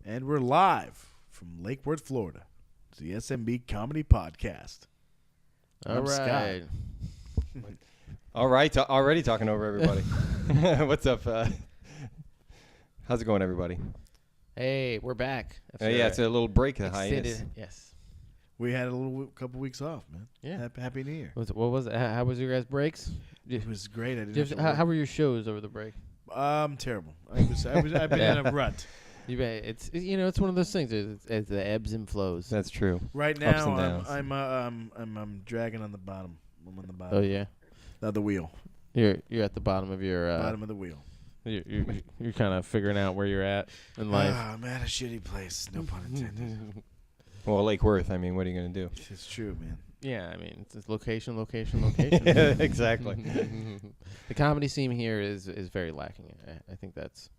And we're live from Lake Worth, Florida. It's the SMB Comedy Podcast. All right. All right. Already talking over everybody. What's up? How's it going, everybody? Hey, we're back. Yeah, it's a little break. The hiatus. Yes. We had a couple weeks off, man. Yeah. Happy New Year. What was it? How was your guys' breaks? It was great. I didn't have to How work. were your shows over the break? Terrible. I've been in a rut. It's one of those things. It's the ebbs and flows. That's true. Right Ups and now, downs. I'm dragging on the bottom. I'm on the bottom. Oh yeah. Of the wheel. You're at the bottom of your Bottom of the wheel. You're kind of figuring out where you're at in life. I'm at a shitty place. No pun intended. Well, Lake Worth. I mean, what are you gonna do? It's true, man. Yeah, I mean, it's location. Exactly. The comedy scene here is very lacking. I think that's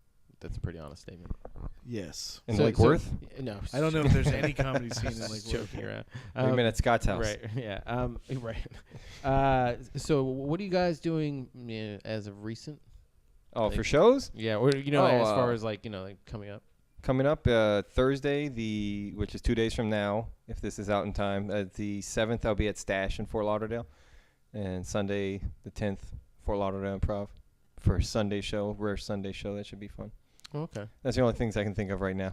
a pretty honest statement. Yes. In Lake Worth? No. I don't know if there's any comedy scene in Lake Worth. Joking around. We met at Scott's house. Right. Yeah. Right. So, what are you guys doing as of recent? Oh, Like- for shows? Yeah. Or as far as like coming up. Coming up Thursday, which is 2 days from now, if this is out in time. The 7th, I'll be at Stash in Fort Lauderdale, and Sunday the 10th, Fort Lauderdale Improv for a Sunday show, rare Sunday show. That should be fun. Oh, okay. That's the only things I can think of right now.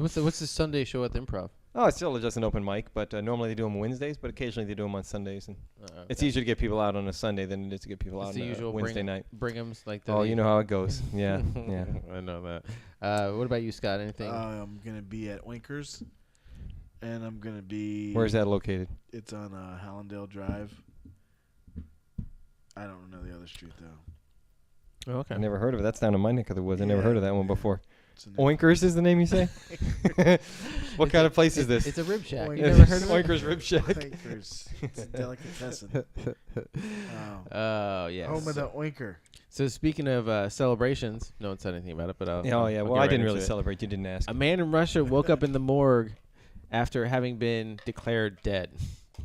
So what's the Sunday show at the Improv? Oh, it's still just an open mic, but normally they do them Wednesdays, but occasionally they do them on Sundays, and it's easier to get people out on a Sunday than it is to get people out the on usual a Wednesday night. Bringham's like the. Oh, you know how it goes. Yeah, yeah. I know that. What about you, Scott? Anything? I'm gonna be at Oinkers, and I'm gonna be. Where's that located? It's on Hallandale Drive. I don't know the other street though. Oh, okay. I never heard of it. That's down in my neck of the woods. I never heard of that one before. Oink. Oinkers is the name you say? What kind of place is this? It's a rib shack. You Oinkers. never heard of it? Oinkers Rib Shack. Oinkers. It's a delicatessen. Oh yeah. Home of the Oinker. So speaking of celebrations, no one said anything about it, but Oh, yeah. I'll Well, get I right didn't into really it. celebrate. You didn't ask. A man in Russia woke up in the morgue after having been declared dead.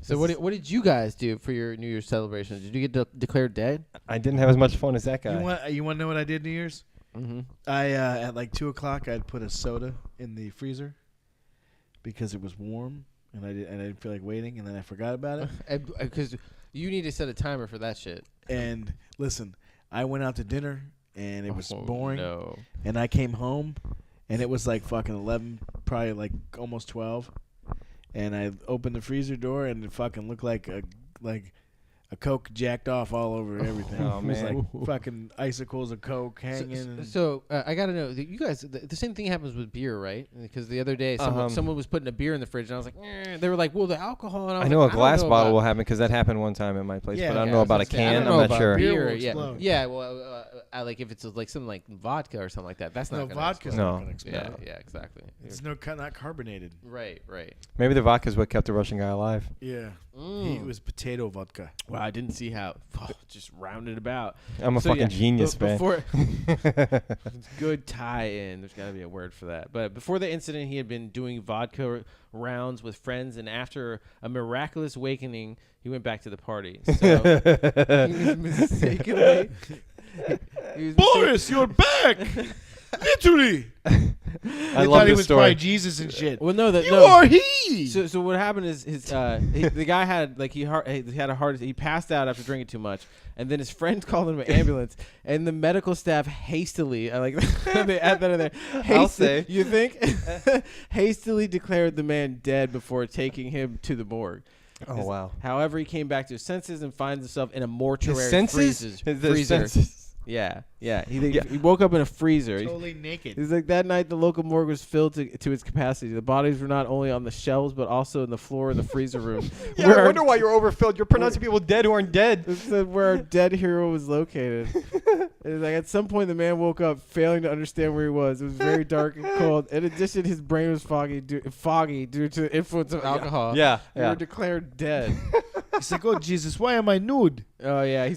So what did you guys do for your New Year's celebration? Did you get declared dead? I didn't have as much fun as that guy. You want to know what I did New Year's? Mm-hmm. I at like 2:00 I'd put a soda in the freezer because it was warm and I didn't feel like waiting, and then I forgot about it. Because you need to set a timer for that shit. And listen, I went out to dinner and it was boring. No. And I came home and it was like fucking 11, probably like almost 12. And I opened the freezer door and it fucking looked like a Coke jacked off all over everything. Oh, It was man. like fucking icicles of Coke hanging. So I gotta know that you guys. The same thing happens with beer, right? Because the other day someone was putting a beer in the fridge, and I was like, they were like, well, the alcohol. And I I know a don't glass know bottle about will happen because that happened one time at my place, Yeah, but I don't yeah, know I about a was gonna say, I can. don't I'm know not about sure. Beer Beer, will yeah, explode. yeah. Well, I like if it's like something like vodka or something like that. That's not No, gonna vodka's explode. not No. going to explode. Yeah, exactly. It's not carbonated. Right. Maybe the vodka's what kept the Russian guy alive. Yeah. Mm. It was potato vodka. Wow, I didn't see how just rounded about. I'm a So, fucking yeah, genius, man. Before good tie-in. There's got to be a word for that. But before the incident, he had been doing vodka rounds with friends, and after a miraculous awakening, he went back to the party. So he was mistakenly. Boris, you're back! Literally! I They love thought he this was story. probably Jesus and shit. Well, no, You are he! So what happened is the guy had like he had a heart. He passed out after drinking too much, and then his friend called him an ambulance, and the medical staff hastily they add that in there. I'll say. You think hastily declared the man dead before taking him to the morgue. Oh, wow. However, he came back to his senses and finds himself in a mortuary His senses? freezer. Yeah. He woke up in a freezer. Totally naked. He's like, that night the local morgue was filled to its capacity. The bodies were not only on the shelves, but also in the floor in the freezer room. Yeah, I wonder why you're overfilled. You're pronouncing people dead who aren't dead. This is where our dead hero was located. It's like at some point the man woke up failing to understand where he was. It was very dark and cold. In addition, his brain was foggy due to the influence of alcohol. Yeah. They were declared dead. He's like, oh, Jesus, why am I nude? Oh yeah,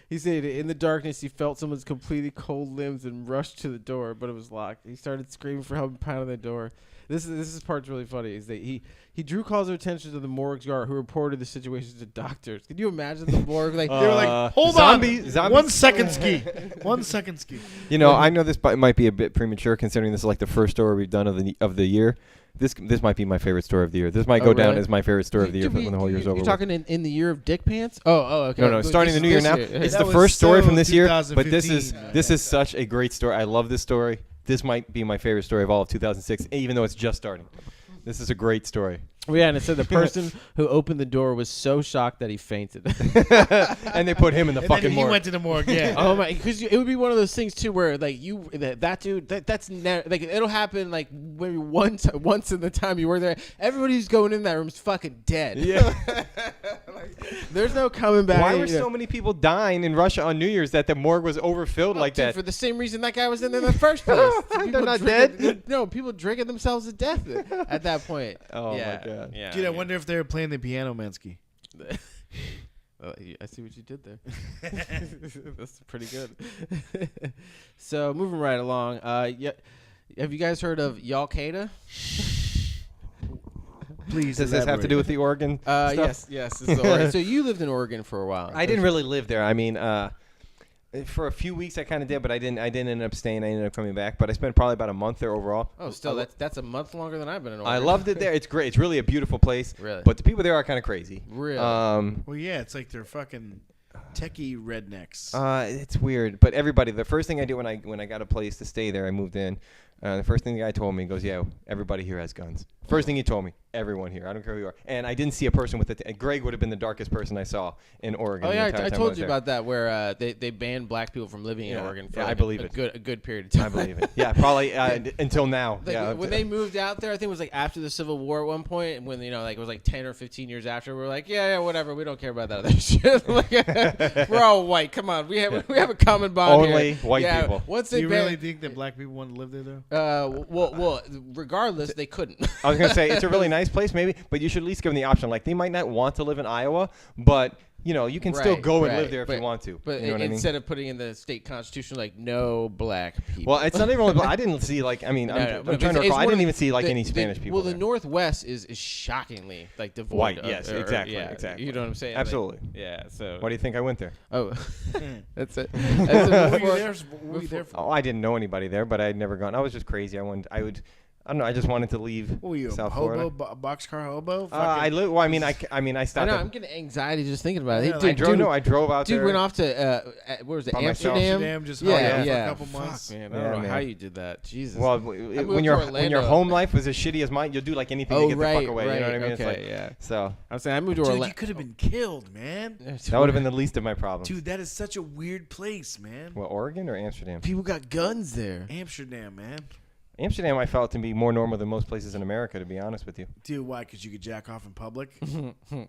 he said in the darkness he felt someone's completely cold limbs and rushed to the door, but it was locked. He started screaming for help and pounding the door. This part's really funny. Is that he drew calls of attention to the morgue guard who reported the situation to doctors. Can you imagine the morgue? Like They were like, hold zombies. 1 second ski. 1 second ski. You know, I know this might be a bit premature considering this is like the first story we've done of the year. This might be my favorite story of the year. This might go down as my favorite story of the year when the whole year's over. You're talking in the year of dick pants? Oh, okay. No, starting the new year now. It's the first story from this year, but this is such a great story. I love this story. This might be my favorite story of all of 2006, even though it's just starting. This is a great story. Well, yeah, and it said the person who opened the door was so shocked that he fainted. And they put him in the fucking morgue. He went to the morgue, yeah. Oh my, because it would be one of those things too where like that dude that's never, like it'll happen like maybe once in the time you were there. Everybody who's going in that room is fucking dead. Yeah. There's no coming back. Why were so many people dying in Russia on New Year's that the morgue was overfilled like that? For the same reason that guy was in there in the first place. They're not dead? No, people drinking themselves to death at that point. Oh yeah. my God. Yeah, Dude, I wonder if they were playing the piano, Mansky. I see what you did there. That's pretty good. So moving right along. Yeah, have you guys heard of Al-Qaeda? Please. Does this have to do with the Oregon stuff? Yes. It's Oregon. So you lived in Oregon for a while. I didn't really live there. I mean, for a few weeks I kind of did, but I didn't end up staying. I ended up coming back, but I spent probably about a month there overall. Oh, still, that's a month longer than I've been in Oregon. I loved it there. It's great. It's really a beautiful place. Really? But the people there are kind of crazy. Really? Well, yeah, it's like they're fucking techie rednecks. It's weird. But everybody, the first thing I did when I got a place to stay there, I moved in. The first thing the guy told me, he goes, yeah, everybody here has guns. First thing he told me, everyone here. I don't care who you are. And I didn't see a person with it. Greg would have been the darkest person I saw in Oregon. Oh, yeah, I told you about that, where they banned black people from living in Oregon for I believe a good period of time. I believe it. Yeah, probably until now. Like, when they moved out there, I think it was like after the Civil War at one point, when it was like 10 or 15 years after, we're like, yeah, whatever, we don't care about that other shit. Like, we're all white. Come on, we have a common bond Only here. white people. Once Do they you really think that black people want to live there, though? Well, regardless, they couldn't. I was going to say, it's a really nice place, maybe, but you should at least give them the option. Like, they might not want to live in Iowa, but, you can still go and live there if you want to. But you know what instead of putting in the state constitution, like, no black people. Well, it's not even only black. I didn't see, like, I mean, I'm trying to recall. I didn't even see, like, any Spanish people Well, there. the Northwest is shockingly, like, devoid White, of, yes, exactly. You know what I'm saying? Absolutely. Like, yeah, so. Why do you think I went there? Oh, that's it. Were you there for? Oh, I didn't know anybody there, but I had never gone. I was just crazy. I don't know. I just wanted to leave What were you, South a hobo, Florida. boxcar hobo? I stopped. I'm getting anxiety just thinking about it. Yeah, Dude, I drove out there. Dude went off to where was it? By myself. Amsterdam. Just Yeah, hung out yeah. for a couple months. Fuck, man, Yeah, I don't know man. how you did that. Jesus. Well, moved when to your Orlando. home life was as shitty as mine, you'll do like anything to get the fuck away. Right. You know what I mean? Okay, It's like, yeah. so I'm saying I moved to Dude, Orlando. you could have been killed, man. that would have been the least of my problems. Dude, that is such a weird place, man. Well, Oregon or Amsterdam? People got guns there. Amsterdam, man. Amsterdam, I felt to be more normal than most places in America, to be honest with you. Dude, why? Because you could jack off in public?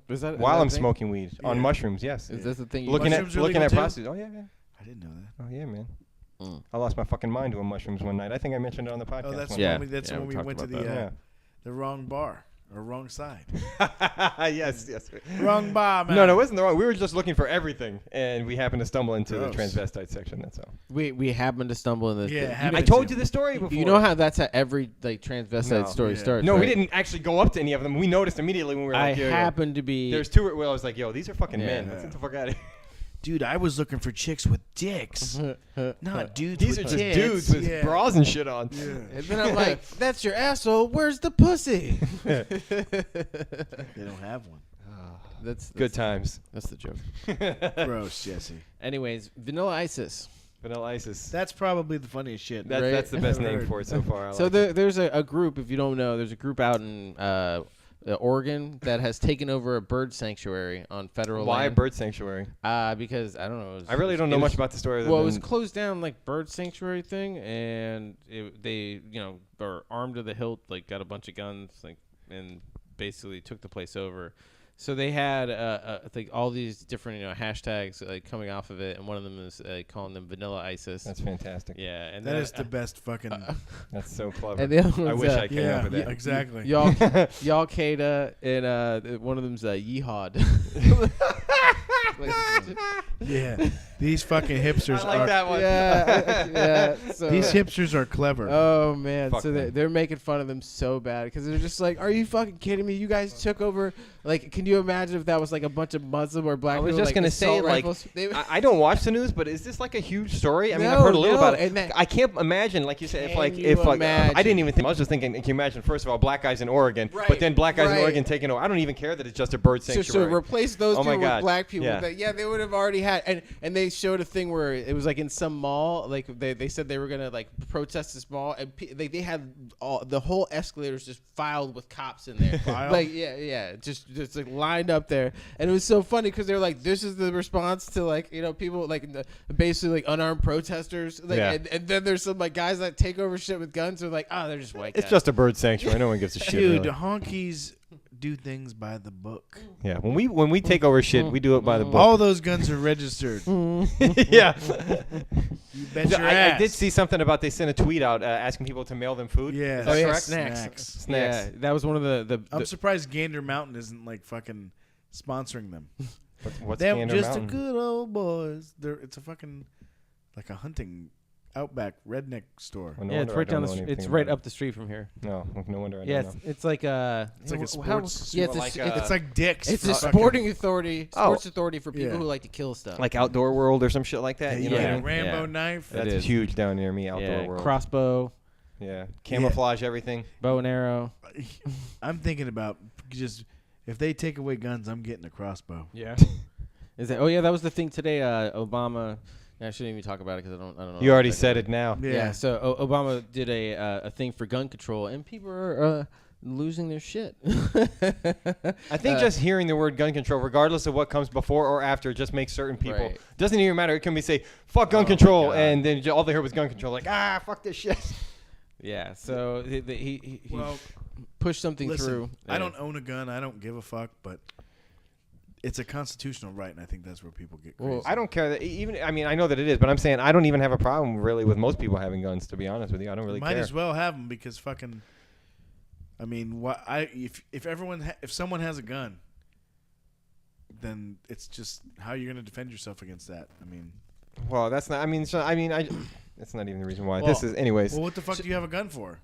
Is that While I'm thing? smoking weed on Yeah. mushrooms, yes. Is that the thing? Looking Mushrooms at are looking legal at too? prostitutes. Oh yeah, yeah. I didn't know that. Oh yeah, man. Mm. I lost my fucking mind doing mushrooms one night. I think I mentioned it on the podcast. Oh, that's one Yeah. when we, that's Yeah, when we we went to talked the about the wrong bar or wrong side. yes. Wrong bar, man. No, it wasn't the wrong. We were just looking for everything, and we happened to stumble into Gross. the transvestite section. That's all. We happened to stumble in this. Yeah, it you happened know- I told you the story before. You know how that's how every like transvestite No. story Yeah. starts. No, we right? didn't actually go up to any of them. We noticed immediately when we were I like, yo, happened to be. There's two. Well, I was like, yo, these are fucking Yeah. men. Let's get the fuck out of here. Dude, I was looking for chicks with dicks. Not dudes These are with just tits. dudes with Yeah. bras and shit on. Yeah. And then I'm like, "That's your asshole. Where's the pussy?" They don't have one. That's Good times. That's the joke. Gross, Jesse. Anyways, Vanilla Isis. Vanilla Isis. That's probably the funniest shit. That's, Right. that's the best name Heard. for it so far. I So like it. there's a group. If you don't know, there's a group out in Oregon that has taken over a bird sanctuary on federal Why a land. bird sanctuary? Because I don't know. I really don't know much about the story. other Well, it was than- closed down like bird sanctuary thing, and they are armed to the hilt, like got a bunch of guns, like, and basically took the place over. So they had I think all these different hashtags like coming off of it, and one of them is calling them Vanilla Isis. That's fantastic. Yeah, and That is the best fucking. That's so clever. and the other I one's, wish I came yeah, up with that. exactly. Y'all Qaeda, and one of them's Yihad. Yeah, these fucking hipsters I like are. that one. Yeah. So, These hipsters are clever. oh man, Fuck so them. they're making fun of them so bad because they're just like, "Are you fucking kidding me? You guys took over." Like, can you imagine if that was like a bunch of Muslim or black I was people? just like, gonna say, assault like, rifles? I don't watch the news, but is this like a huge story? I mean, I've No, heard a little no, about it. and that- I can't imagine, like you said, Can you I imagine? didn't even think. I was just thinking, can you imagine? First of all, black guys in Oregon, Right, but then black guys in right. Oregon taking over. I don't even care that it's just a bird So sanctuary. replace those Oh two my with God. black people. Yeah. Yeah, they would have already had. And they showed a thing where it was like in some mall, like they said they were gonna like protest this mall, and they had the whole escalators just filed with cops in there. Filed? Like just like lined up there, and it was so funny because they're like, this is the response to like people like basically like unarmed protesters. Like, Yeah. and then there's some like guys that take over shit with guns. They're like, oh, they're just white. It's guys. just a bird sanctuary. No one gives a shit. Dude, really. honkies do things by the book. Yeah, when we take over shit, we do it by the book. All those guns are registered. Yeah. You bet your I ass. did see something about they sent a tweet out asking people to mail them food. Yeah. Is that correct? snacks. Snacks. Yeah, that was one of the I'm surprised Gander Mountain isn't like fucking sponsoring them. What's They're Gander just Mountain? a good old boys. It's a fucking like a hunting outback redneck store. Well, no yeah, wonder it's I right don't down the know street. anything It's about right it. up the street from here. No, no wonder I Yeah, don't know. it's like It's like a sports. Yeah, it's, like, it's It's like Dick's. It's for a fucking- sporting authority, sports authority for people Yeah. who like to kill stuff. Like Outdoor World or some shit like that. You know what I yeah, mean? Rambo Yeah. knife. It That's is. huge down near me. Outdoor yeah, World. crossbow, Yeah, camouflage everything. bow and arrow. I'm thinking about just if they take away guns, I'm getting a crossbow. Yeah. Is that? Oh yeah, that was the thing today. Obama. I shouldn't even talk about it because I don't know. You already said it now. Yeah. So Obama did a thing for gun control, and people are losing their shit. I think just hearing the word gun control, regardless of what comes before or after, just makes certain people. Right. Doesn't even matter. It can be say, fuck gun my control, God. and then all they heard was gun control. Like, fuck this shit. Yeah. So he Well, pushed something listen, through. I don't own a gun. I don't give a fuck, but it's a constitutional right, and I think that's where people get crazy. Well, I don't care that even. I mean, I know that it is, but I'm saying I don't even have a problem really with most people having guns. To be honest with you, I don't really Might care. as well have them because fucking. I mean, if someone has a gun, then it's just how you're gonna defend yourself against that. I mean, Well, that's not. I mean, that's not even the reason why. Well- This is, anyways. well, what the fuck do you have a gun for?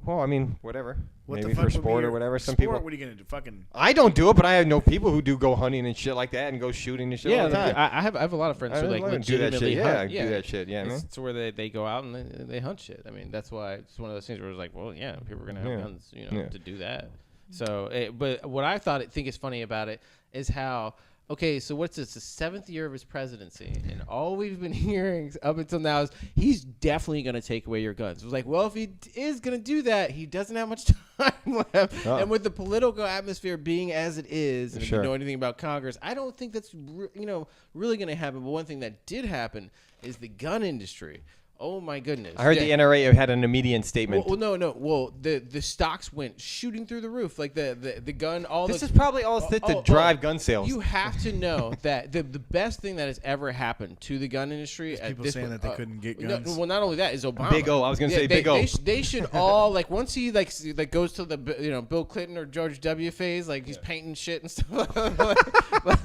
Well, I mean, whatever. What Maybe the fuck for would be sport or your- whatever. Some sport, people. What are you gonna do? Fucking. I don't do it, but I know people who do go hunting and shit like that and go shooting and shit Yeah, all the time. I have a lot of friends who like do that shit. legitimately Yeah, hunt. do that shit. Yeah, man. It's where they go out and they hunt shit. I mean, that's why it's one of those things where it's like, well, yeah, people are gonna have Yeah. guns, Yeah. to do that. So, but what I think is funny about it is how. Okay, so what's this? The 7th year of his presidency, and all we've been hearing up until now is he's definitely going to take away your guns. It was like, well, if he is going to do that, he doesn't have much time left. Oh. And with the political atmosphere being as it is, and if Sure. you know anything about Congress, I don't think that's really going to happen. But one thing that did happen is the gun industry. Oh my goodness! I heard the NRA had an immediate statement. Well, no. Well, the stocks went shooting through the roof. Like the gun. This is probably all to drive gun sales. You have to know that the best thing that has ever happened to the gun industry. People saying that they couldn't get guns. Well, not only that is Obama. Big O. I was gonna say they, Big O. They should all like once he like goes to the Bill Clinton or George W. phase, like he's painting shit and stuff.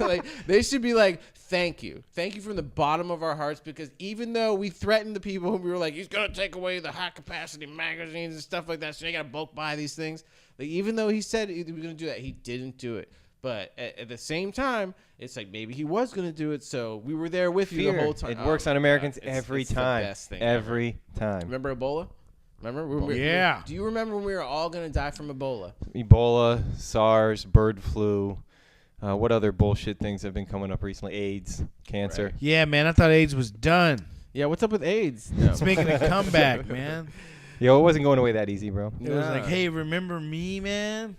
like they should be like, thank you from the bottom of our hearts, because even though we threatened the people whom we were like, he's gonna take away the high capacity magazines and stuff like that, so you gotta bulk buy these things. Like even though he said he was gonna do that, he didn't do it. But at the same time, it's like maybe he was gonna do it, so we were there with you the whole time. It works on Americans every it's time. The best thing every time. Remember Ebola? Remember? Yeah. Do you remember when we were all gonna die from Ebola? Ebola, SARS, bird flu. What other bullshit things have been coming up recently? AIDS, cancer. Right. Yeah, man. I thought AIDS was done. Yeah, what's up with AIDS? It's making a comeback, man. Yo, it wasn't going away that easy, bro. It was like, hey, remember me, man?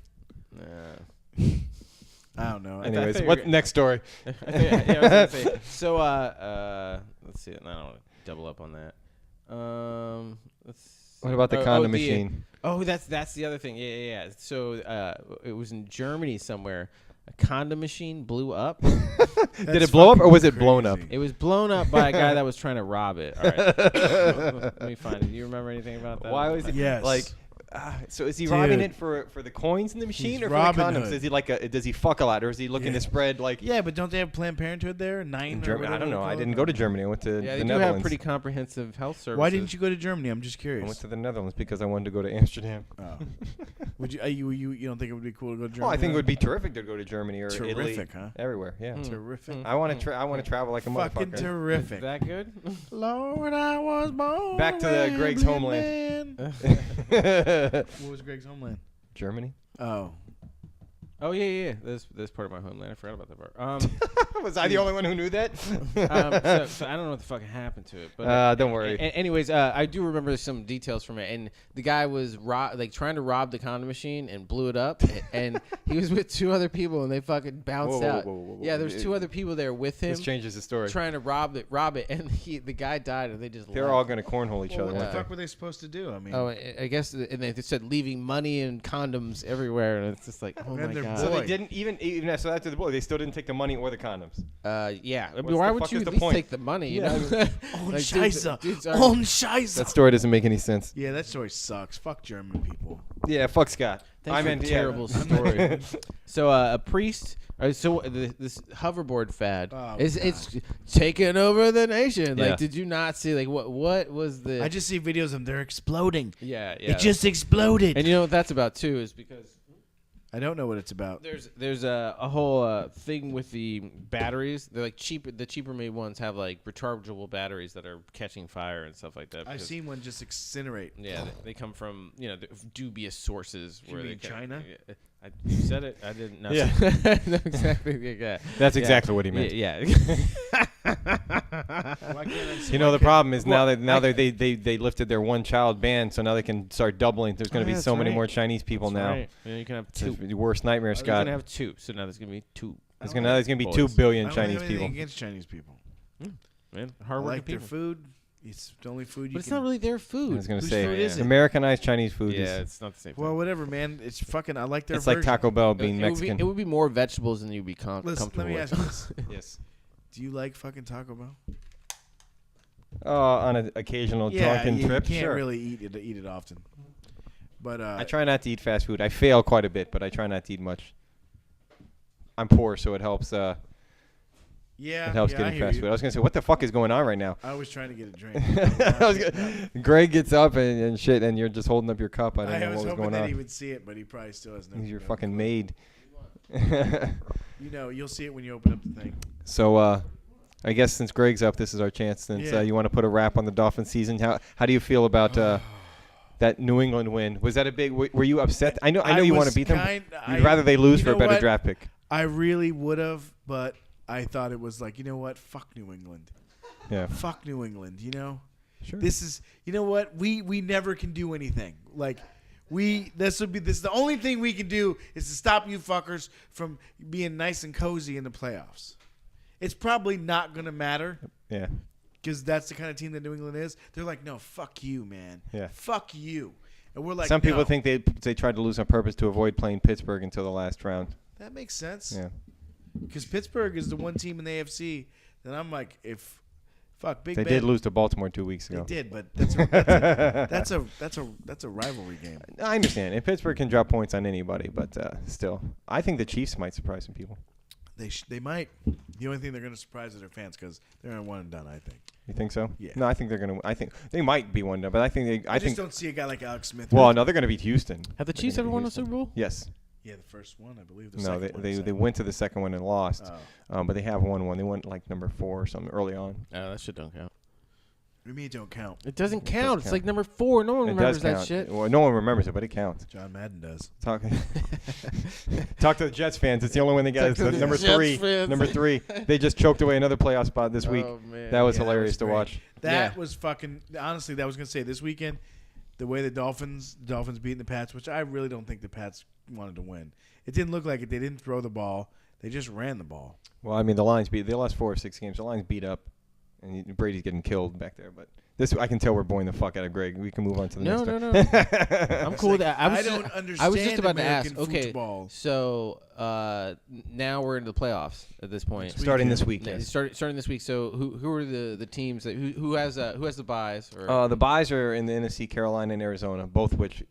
I don't know. Anyways, thought you what were- next story? I was gonna say. So, let's see. I don't want to double up on that. Let's see. What about the condom machine? Oh, that's the other thing. Yeah. So, it was in Germany somewhere. A condom machine blew up. Did it blow up or was it blown up? It was blown up by a guy that was trying to rob it. All right. Let me find it. Do you remember anything about that? Why was it Yes. like? So is he Dude. robbing it for the coins in the machine He's or for the Robin condoms? Hood. Is he does he fuck a lot, or is he looking to spread like? Yeah, but don't they have Planned Parenthood there? In Nine? Or Germany? I whatever don't they know. I call didn't it? go to Germany. I went to Yeah, the they do Netherlands. have pretty comprehensive health services. Why didn't you go to Germany? I'm just I curious. went to the Netherlands because I wanted to go to Amsterdam. Oh. Would you don't think it would be cool to go to Germany? Well, I think it would be terrific to go to Germany or Italy. Terrific, huh? Everywhere, yeah. Terrific. I want to. I want to travel like a Fucking motherfucker. Is terrific. that good? Lord, I was born. Back to the Greg's homeland. What was Greg's homeland? Germany. Oh. Oh yeah. That's part of my homeland. I forgot about that part. Was I the only one who knew that? So I don't know what the fuck happened to it. But Don't worry. Anyways, I do remember some details from it. And the guy was trying to rob the condom machine and blew it up. And he was with two other people, and they fucking bounced out. Whoa. Yeah, there's two other people there with him. This changes the story. Trying to rob it, and the guy died, and they just. They're left. all gonna cornhole each other. What the weren't they? fuck were they supposed to do? I mean, Oh, I guess, and they said leaving money and condoms everywhere, and it's just like, oh And my they're god. So boy. they didn't even so after the bullet, they still didn't take the money or the condoms. Yeah. I mean, What's why the would fuck you is at the least point? take the money? You Yeah, know? on Like, Scheisse. dudes are- On Scheisse. That story doesn't make any sense. Yeah, that story sucks. Fuck German people. Yeah, fuck Scott. Thanks for meant a terrible story. So a priest. This hoverboard fad Oh, it's taking over the nation. Yeah. Like, did you not see? Like, what was the? I just see videos of them. They're exploding. yeah. It just exploded. And you know what that's about too is because I don't know what it's about. there's a whole thing with the batteries. They're like cheaper. The cheaper made ones have like rechargeable batteries that are catching fire and stuff like that. I've because- seen one just incinerate. Yeah, they come from dubious sources. You where mean they China? You said it. I didn't know. Yeah. No, exactly. Yeah. That's Yeah. exactly what he meant. Yeah. Why can't I see- You know why the can't- problem is now Well, that they lifted their one child ban, so now they can start doubling. There's going to be that's so many right. more Chinese people That's now. right. Yeah, you can have It's two. the worst nightmare, You're Scott. gonna have two. So now there's gonna be two. There's I going don't to be boys. 2 billion I don't Chinese have anything people. against Chinese people. Man, I hardworking like their people. food. It's the only food you But it's can. not really their I food. was going to Whose say food is it? Americanized Chinese food Yeah, is it's not the same. Well, thing. whatever, man. It's fucking. I like their. it's like version. Taco Bell being it would Mexican. be more vegetables than you'd be Listen, comfortable let me with. ask you this: yes. Do you like fucking Taco Bell? On an occasional drunken you trip, can't sure. really eat it often. But I try not to eat fast food. I fail quite a bit, but I try not to eat much. I'm poor, so it helps. yeah, It helps I getting hear fast you. food. I was gonna say, what the fuck is going on right now? I was trying to get a drink. Greg gets up and shit, and you're just holding up your cup. I don't know was what was hoping going that on. he would see it, but he probably still has no. He's your no fucking clue. maid. You know, you'll see it when you open up the thing. So, I guess since Greg's up, this is our chance. Since Yeah. you want to put a wrap on the Dolphin season, how do you feel about that New England win? Was that a big? Were you upset? I know you want to beat them. You'd rather they lose for a better draft pick. I really would have, but I thought it was like, you know what? Fuck New England. Yeah. Fuck New England. You know. Sure. This is, you know what? We never can do anything. Like, this is the only thing we can do is to stop you fuckers from being nice and cozy in the playoffs. It's probably not gonna matter Yeah. because that's the kind of team that New England is. They're like, no, fuck you, man. Yeah. Fuck you. And we're like, Some people no. think they tried to lose on purpose to avoid playing Pittsburgh until the last round. That makes sense. Yeah. Because Pittsburgh is the one team in the AFC that I'm like, Big They Ben. did lose to Baltimore 2 weeks They ago. did, but that's a rivalry game. I understand. And Pittsburgh can drop points on anybody, but still, I think the Chiefs might surprise some people. They might. The only thing they're going to surprise is their fans because they're on one and done. I think. You think so? Yeah. No, I think they're gonna. I think they might be one, but I think I think. just don't see a guy like Alex Smith. Well, no, they're gonna beat Houston. Have the They're Chiefs gonna ever beat won a Houston. Super Bowl? Yes. Yeah, the first one, I believe. The No, second one, they went to the second one and lost. Oh. But they have won one. They went like number 4 or something early on. Oh, that shit don't count. You mean it don't count? It doesn't does count. It's count. like number 4. No one It remembers does that count. shit. Well, no one remembers it, but it counts. John Madden does. Talk to the Jets fans. It's the only one they got. Talk It's to the number Jets 3. fans. Number 3. They just choked away another playoff spot this week. Oh, man. That was Yeah, that hilarious was to great. watch. That Yeah. was fucking. Honestly, that was gonna say this weekend, the way the Dolphins beating the Pats, which I really don't think the Pats wanted to win. It didn't look like it. They didn't throw the ball. They just ran the ball. Well, I mean, the Lions beat. They lost 4 or 6 games. The Lions beat up, and Brady's getting killed back there. But This I can tell we're boring the fuck out of Greg. We can move on to the next one. No. I'm cool with that. I don't understand. I was just about American to ask. Okay, football. so now we're into the playoffs at this point. Starting this week. Yeah, Yes. starting this week. So who are the teams that who has the buys? Or The buys are in the NFC, Carolina and Arizona, both which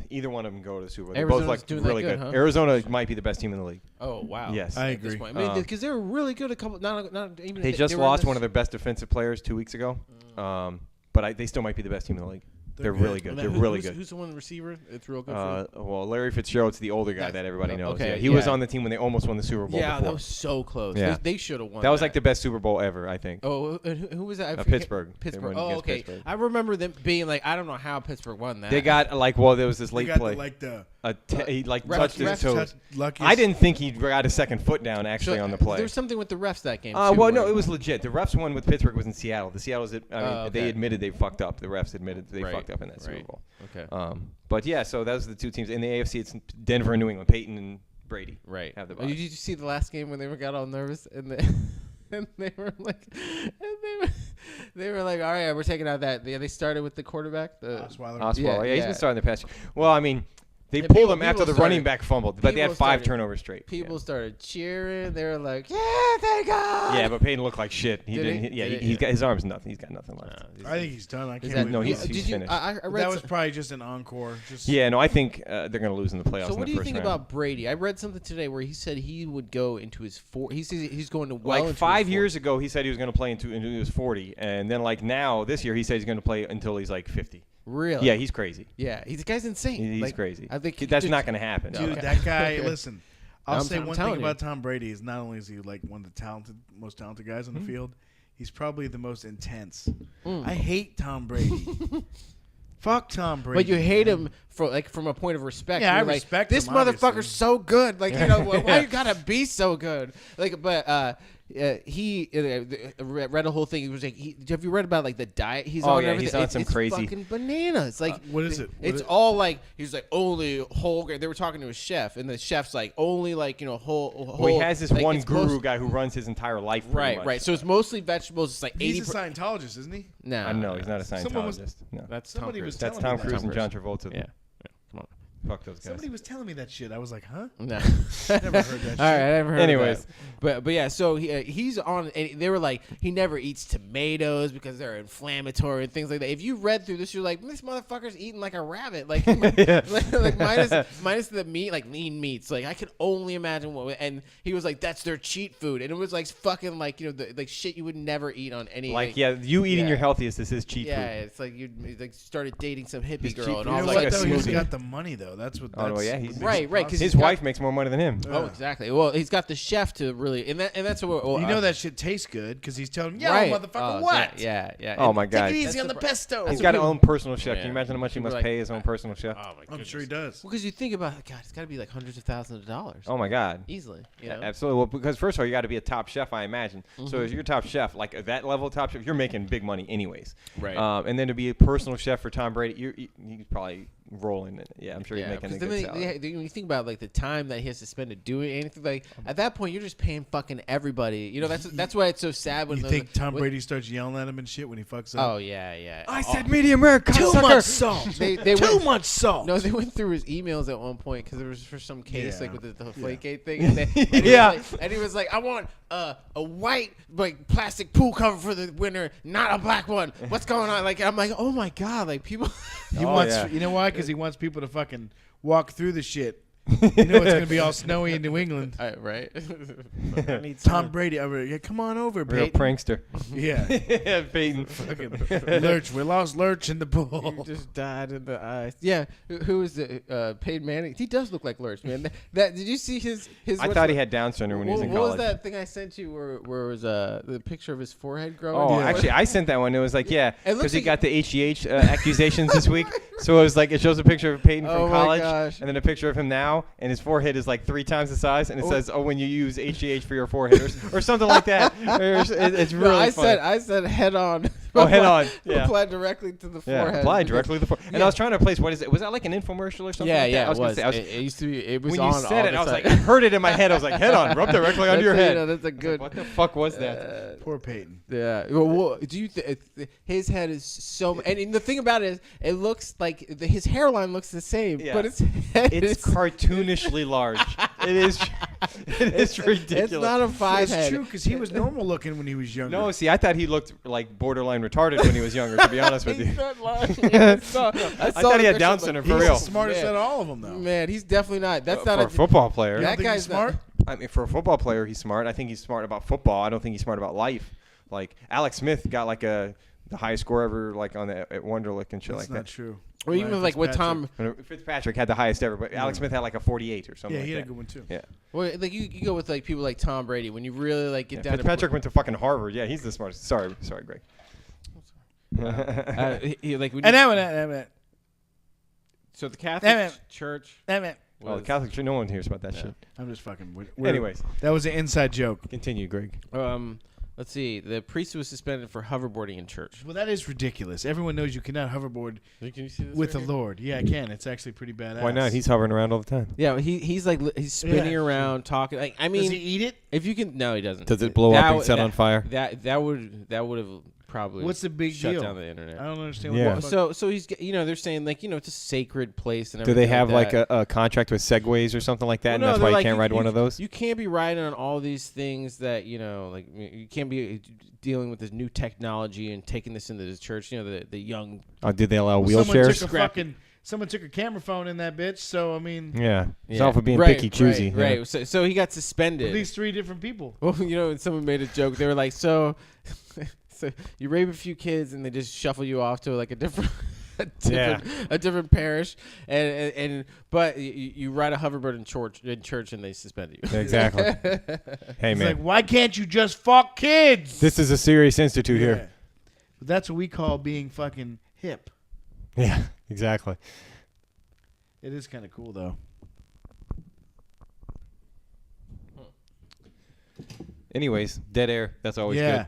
either one of them go to the Super Bowl. They're Arizona's both like doing really that good. huh? Arizona might be the best team in the league. Oh wow. Yes. I At this agree. point. I mean, because they were really good a couple. Not even. They just were lost in one of their best defensive players 2 weeks ago, but they still might be the best team in the league. They're really good. They're really good. Who's the one receiver? It's real good. For Well, Larry Fitzgerald's the older guy that everybody knows. okay, Yeah, he was on the team when they almost won the Super Bowl. yeah, before. that was so close. Yeah. They should have won. That was like the best Super Bowl ever, I think. Oh, and who was that? I forget. Pittsburgh. They Pittsburgh. won Oh, against okay. Pittsburgh. I remember them being like, I don't know how Pittsburgh won that. They got there was this They late got play. he Touched his toes. luckiest. I didn't think he got his second foot down actually on the play. There was something with the refs that game. Well, too, no, where- it was legit. The refs one with Pittsburgh was in Seattle. okay. They admitted they fucked up. The refs admitted they Right, fucked up in that Super right. Bowl. Okay. But yeah, so those are the two teams in the AFC. It's Denver and New England. Peyton and Brady. Right. Have the Did you see the last game when they got all nervous and they were like, they were like, all right, we're taking out that. They started with the quarterback. Osweiler. Osweiler. Yeah, he's yeah. been starting the past. Well, I mean, they Yeah, pulled him after people the started- running back fumbled, but they had people 5 started- turnovers straight. People started cheering. They were like, yeah, thank Yeah. God. Yeah, but Peyton looked like shit. He Did didn't. he? Yeah, Did he's he? got his arms nothing. He's got nothing left. I think he's done. I Is can't that, believe no, it. he's did you? finished. I read That was some- probably just an encore. Just Yeah, no, I think they're going to lose in the playoffs. So in what the do you first think round. about Brady? I read something today where he said he would go into his He says he's going to well Like into 5 his years ago, he said he was going to play until he was 40, and then like now this year, he said he's going to play until he's like 50. Really? Yeah, he's crazy. Yeah, the guy's insane. He's like, crazy. I think That's not going to happen. dude, Okay. that guy. Listen, I'll I'm say one telling thing you. about Tom Brady is not only is he like one of the most talented guys on the field, he's probably the most intense. I hate Tom Brady. Fuck Tom Brady. But you hate man. him from a point of respect. Yeah, You're I like, respect this him, motherfucker's obviously. so good. Like, you know, why you gotta be so good? Like, but he read a whole thing. He was like, have you read about like the diet he's on? yeah, and he's everything? on some It's crazy- fucking bananas. Like, what is it? It's all like he's like only whole. They were talking to a chef, and the chef's like only like whole. Well, he has this like, one it's guru most- guy who runs his entire life. pretty Right, much. right. So it's mostly vegetables. It's like 80. He's a Scientologist, isn't he? No, No, he's not a Someone was- Scientologist. No. That's Somebody Tom was Cruise. That's telling Tom me Cruise that. and John Travolta. Yeah. Come on. Fuck those guys. Somebody was telling me that shit. I was like, huh? No. Never heard that shit. All right, I never heard Anyways. of that. But yeah, so he's on, and they were like, he never eats tomatoes because they're inflammatory and things like that. If you read through this, you're like, this motherfucker's eating like a rabbit, like, like minus the meat, like lean meats. Like I could only imagine what. And he was like, that's their cheat food, and it was like fucking like like shit you would never eat on any. Like you eating yeah. your healthiest is his cheat Yeah, food. it's like you like started dating some hippie His girl, cheat and food all You know is like like what, a though? He's smoothie. got the money, though. That's what. Oh, That's yeah, he's- Right, 'cause His he's wife makes more money than him. Oh, exactly. Well, he's got the chef to really, and that's what. You know that shit tastes good because he's telling him, "Yo, right. motherfucker, Oh, what? Yeah. Oh And my god. Take it easy That's on the the pesto." He's what got his people- own personal chef. Can Yeah. you imagine how much he People must are like, pay his own personal chef? Oh my I'm goodness. sure he does. Well, because you think about, God, it's got to be like hundreds of thousands of dollars. Oh my god. Easily. You know? Absolutely. Well, because first of all, you got to be a top chef, I imagine. So Mm-hmm. as you're a top chef, like at that level of top chef, you're making big money anyways. Right. And then to be a personal chef for Tom Brady, he's probably rolling it. Yeah, I'm sure he's making a 'cause good then salary. when you think about like the time that he has to spend to do anything, like at that point you're just paying fucking everybody. You know, that's why it's so sad when You think Tom Brady starts yelling at him and shit when he fucks up? Oh yeah. I said medium rare, too cocksucker. much salt. They Too went, much salt. No, they went through his emails at one point because there was for some case Yeah. like with the Yeah. Deflategate thing. And Yeah. he was like, I want a white like plastic pool cover for the winner, not a black one. What's going on? Like I'm like, oh my god, like people. He Oh, wants, yeah. you know why? Because he wants people to fucking walk through the shit. You know it's gonna be all snowy in New England. Right. Tom Brady, yeah, come on over, Real Peyton. prankster. Yeah, Yeah, Peyton. fucking Lurch. We lost Lurch in the pool. He just died in the eyes. Yeah, who is the Peyton Manning? He does look like Lurch, man. That did you see his? I thought he had Down syndrome when he was in what college. was that thing I sent you where was the picture of his forehead growing? Oh, Yeah. actually, I sent that one. It was like, yeah, It looks because he like- got the HGH accusations this week. So it was like, it shows a picture of Peyton Oh from my college, gosh. and then a picture of him now, and his forehead is like 3 times the size, and it says, "Oh, when you use HGH for your forehead," or something like that. It's No, really I funny. said head on Oh, head on. Yeah. Apply directly to the forehead. Apply directly to the forehead. And I was trying to place, what is it? Was that like an infomercial or something? Yeah, like yeah, that? it was. Gonna say, It used to be. It was when on you said all it, the I was time. like, I heard it in my head. I was like, head on, rub directly onto your head. That's a good. What the fuck was that? Poor Peyton. Yeah. Well, do you? His head is so. And the thing about it is, it looks like his hairline looks the same, Yeah. but his head It's is cartoonishly large. It is. It is ridiculous. It's not a five It's head. true because he was normal looking when he was younger. No, see, I thought he looked like borderline retarded when he was younger. To be honest with you, He's not lying. I thought he had Down syndrome for he's real. the smartest Man. out of all of them, though. Man, he's definitely not. That's not for a football player. You don't That think guy's he's smart? I mean, for a football player, he's smart. I think he's smart about football. I don't think he's smart about life. Like Alex Smith got like the highest score ever, like on the at Wonderlic and shit That's like not that. true. Well, even like with Tom. Fitzpatrick had the highest ever, but Alex Smith had like a 48 or something. Yeah, like he had that. a good one too. Yeah. Well, like you go with like people like Tom Brady when you really like get down. Fitzpatrick went to fucking Harvard. Yeah, he's the smartest. Sorry, Greg. He, like when And you, that. so the Catholic Church. Oh, the Catholic Church, no one hears about that shit. I'm just fucking. Anyways, that was an inside joke. continue, Greg. Let's see. The priest was suspended for hoverboarding in church. Well, that is ridiculous. Everyone knows you cannot hoverboard Can you see this with the right here? Lord. Yeah, I can. It's actually pretty badass. Why not? He's hovering around all the time. Yeah, he's like he's spinning Yeah. around talking. Like I mean, Does he eat it? if you can, no, he doesn't. Does it blow up That and set that- on fire? That would have probably What's the big shut deal? down the internet. I don't understand. Yeah. What the fuck. So he's they're saying like it's a sacred place and Do they everything have like that. a contract with Segways or something like that, Well, and no, that's they're why you like, can't ride one of those? You can't be riding on all these things that like you can't be dealing with this new technology and taking this into the church. The young. Did they allow Someone wheelchairs? took someone took a camera phone in that bitch. So I mean, Yeah, it's Yeah. all for being Right, picky choosy. Right. yeah. Right. So he got suspended. at least 3 different people. Well, and someone made a joke. They were like, so you rape a few kids and they just shuffle you off to like a different. A different parish, but you ride a hoverboard in church and they suspend you. Exactly. Hey It's man, like, why can't you just fuck kids? this is a serious institute Yeah. here. But that's what we call being fucking hip. Yeah, exactly. It is kind of cool though. Anyways, dead air. That's always Yeah. good.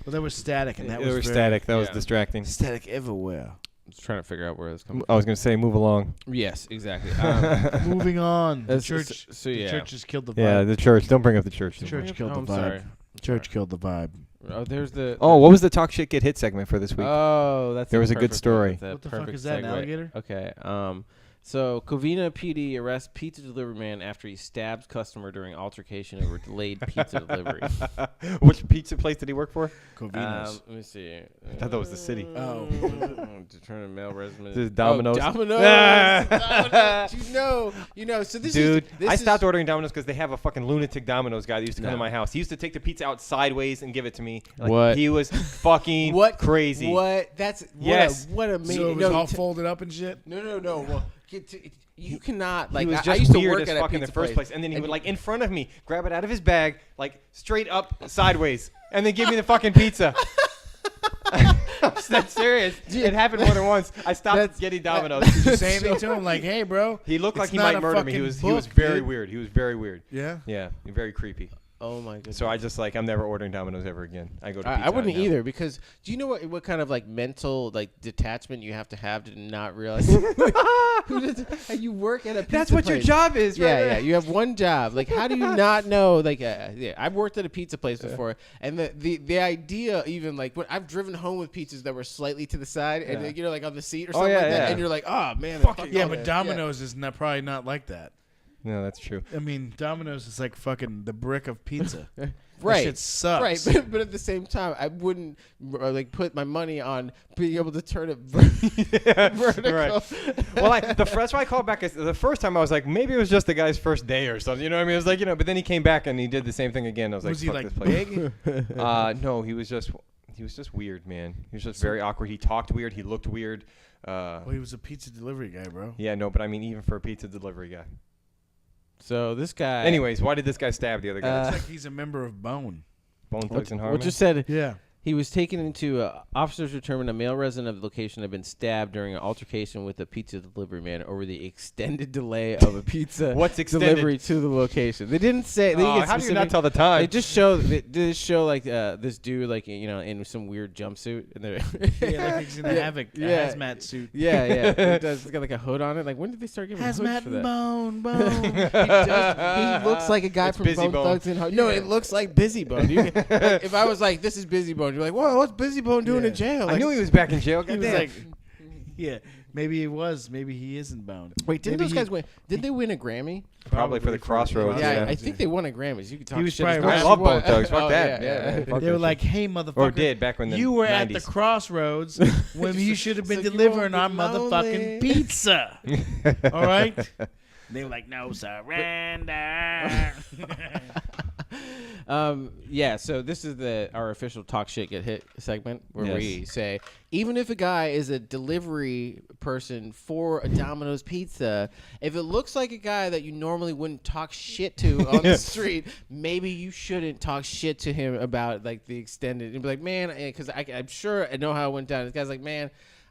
Well, there was static, and that was They were very static. That was yeah. distracting. static everywhere. I was trying to figure out where this comes I was gonna say, move along. from. Yes, exactly. Moving on. The That's- church. so The yeah. church has killed the vibe. Yeah, the church. Don't bring up the church. The church killed the I'm vibe. sorry. Church killed the vibe. Oh, there's the. Oh, what was the talk shit get hit segment for this week? Oh, that's There a was a good perfect- story. that's a What the fuck perfect is that, an segue. alligator? Okay. So Covina PD arrests pizza delivery man after he stabs customer during altercation over delayed pizza delivery. Which pizza place did he work for? Covina's. Let me see. I thought that was the city. Oh. To turn a mail resume. This is Domino's. Oh, Domino's. Domino's. You know. So this Dude, is. This I is- stopped ordering Domino's because they have a fucking lunatic Domino's guy that used to come No. to my house. He used to take the pizza out sideways and give it to me. Like, What? He was fucking What crazy. What? That's Yes. What a So it was all folded up and shit. No. Well, you cannot like. He was I just used to weird work as at a fuck in pizza the first place, and then he and would like in front of me grab it out of his bag, like straight up sideways, and then give me the fucking pizza. That's serious. It happened more than once. I stopped getting Domino's. Did you say anything to him? Like, hey, bro. He looked like It's he not might a murder me. He fucking was book, very dude. weird. He was very weird. Yeah. Yeah, very creepy. Oh my goodness. So I just like I'm never ordering Domino's ever again. I go to Pizza I wouldn't Hut now. either because do you know what kind of like mental like detachment you have to not realize you work at a pizza That's what your place. job is, right? Yeah. You have one job. Like, how do you not know? Like, I've worked at a pizza place before, and the idea even like when I've driven home with pizzas that were slightly to the side, and like, like on the seat or something like that, and you're like, oh man, Yeah, but Domino's is probably not like that. No, that's true. I mean, Domino's is like fucking the brick of pizza. Right. That shit sucks. Right, but at the same time, I wouldn't like put my money on being able to turn it vertical. Right. Well, that's why I called back. The first time I was like, maybe it was just the guy's first day or something. You know what I mean? It was like, but then he came back and he did the same thing again. I was like, Was he fuck like this place. big? No, he was just weird, man. He was just very awkward. He talked weird. He looked weird. Well, he was a pizza delivery guy, bro. Yeah, no, but I mean, even for a pizza delivery guy. So this guy. Anyways, why did this guy stab the other guy? It's like he's a member of Bone. Bone Thugs and What Harmony. you said? Yeah. He was taken into officers determined a male resident of the location had been stabbed during an altercation with a pizza delivery man over the extended delay of a pizza What's extended? delivery to the location. They didn't say. They How do you not tell the time? They just show. They just show like this dude like in some weird jumpsuit and they're Yeah, like he's gonna have a hazmat suit. Yeah. It does. It's got like a hood on it. Like when did they start giving hoods Hazmat for that? bone. He looks like a guy from Busy Bone Bone. Thugs and Harmony. No, it looks like Busy Bone. Like, if I was like, this is Busy Bone, you're like, whoa, what's Busy Bone doing in jail? Like, I knew he was back in jail. He was Goddamn. like, yeah, maybe he was. Maybe he isn't bound. wait, didn't Maybe those guys win? Did they win a Grammy? Probably for the Crossroads. Yeah, Yeah. I think they won a Grammys. You could talk He was shit. probably as much right. as I love you want. Bone Thugs. Fuck Oh, that. Yeah. Fuck They that were shit. like, hey, motherfucker. Or did back when the You were at 90s. the crossroads when you should have been So you delivering our won't be lonely. motherfucking pizza. All right? They were like, no surrender. Yeah, so this is our official talk shit get hit segment where Yes. we say even if a guy is a delivery person for a Domino's pizza, if it looks like a guy that you normally wouldn't talk shit to on the street, maybe you shouldn't talk shit to him about like the extended and be like, man, because I'm sure I know how it went down. This guy's like, man,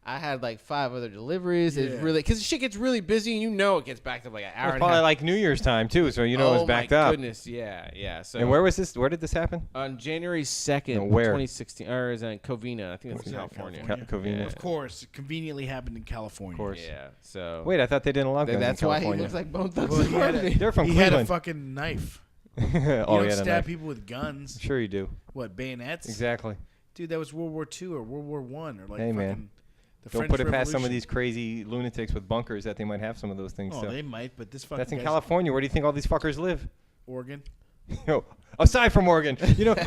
I had like 5 other deliveries. Yeah. It's really because shit gets really busy and you know it gets backed up like an hour It was and a probably half. like New Year's time too, so you know it was backed my up. goodness, yeah. So And where was this? Where did this happen? on January 2nd, No, where? 2016, or is that in Covina? I think that's in Yeah, California. California. Covina. Of course, it conveniently happened in California. Of course. Yeah. So Wait, I thought they didn't allow guns that's in why he California. looks like Bone Thugs Well, and he had Harmony. They're from He had a Cleveland. fucking knife. Oh, You yeah, don't the stab knife. people with guns. Sure you do. What, bayonets? Exactly. Dude, that was World War II or World War I or like Hey, fucking man. the Don't French put it past some of Revolution. these crazy lunatics with bunkers that they might have some of those things. Oh, So they might, but this fucking that's in guy's California. Where do you think all these fuckers live? Oregon. Aside from Oregon,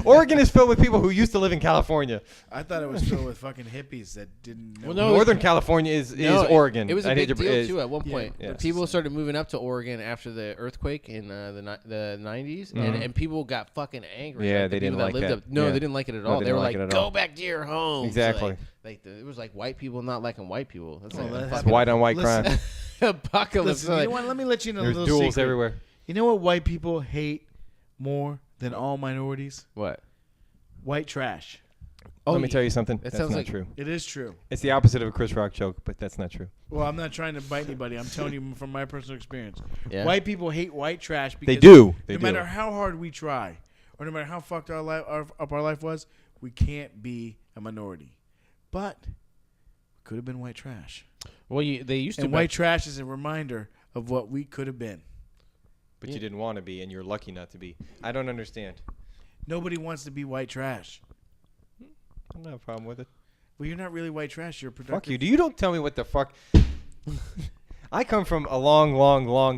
Oregon is filled with people who used to live in California. I thought it was filled with fucking hippies that didn't know. Well, no, Northern California is Oregon. It was a I big hate to- deal is- too at one yeah, point. yes. People started moving up to Oregon after the earthquake in the 90s, and people got fucking angry. Yeah, like, the they didn't people like lived that. Up. No, Yeah. they didn't like it at No, all. they They were didn't like, like it at "Go all." back to your homes." Exactly. It was like white people not liking white people. That's Oh, like that a It's happened. white on white Listen, crime. apocalypse. Listen, you know what? Let me let you know a There's little duels secret. everywhere. You know what white people hate more than all minorities? What? White trash. Let me tell you something. That That's sounds not like- true. It is true. It's the opposite of a Chris Rock joke, but that's not true. Well, I'm not trying to bite anybody. I'm telling you from my personal experience. Yeah. White people hate white trash because They do. They no do. matter how hard we try, or no matter how fucked our life was, we can't be a minority. But could have been white trash. Well, they used to. And white trash is a reminder of what we could have been. But you didn't want to be, and you're lucky not to be. I don't understand. Nobody wants to be white trash. I don't have a problem with it. Well, you're not really white trash. You're productive. Fuck you. You don't tell me what the fuck. I come from a long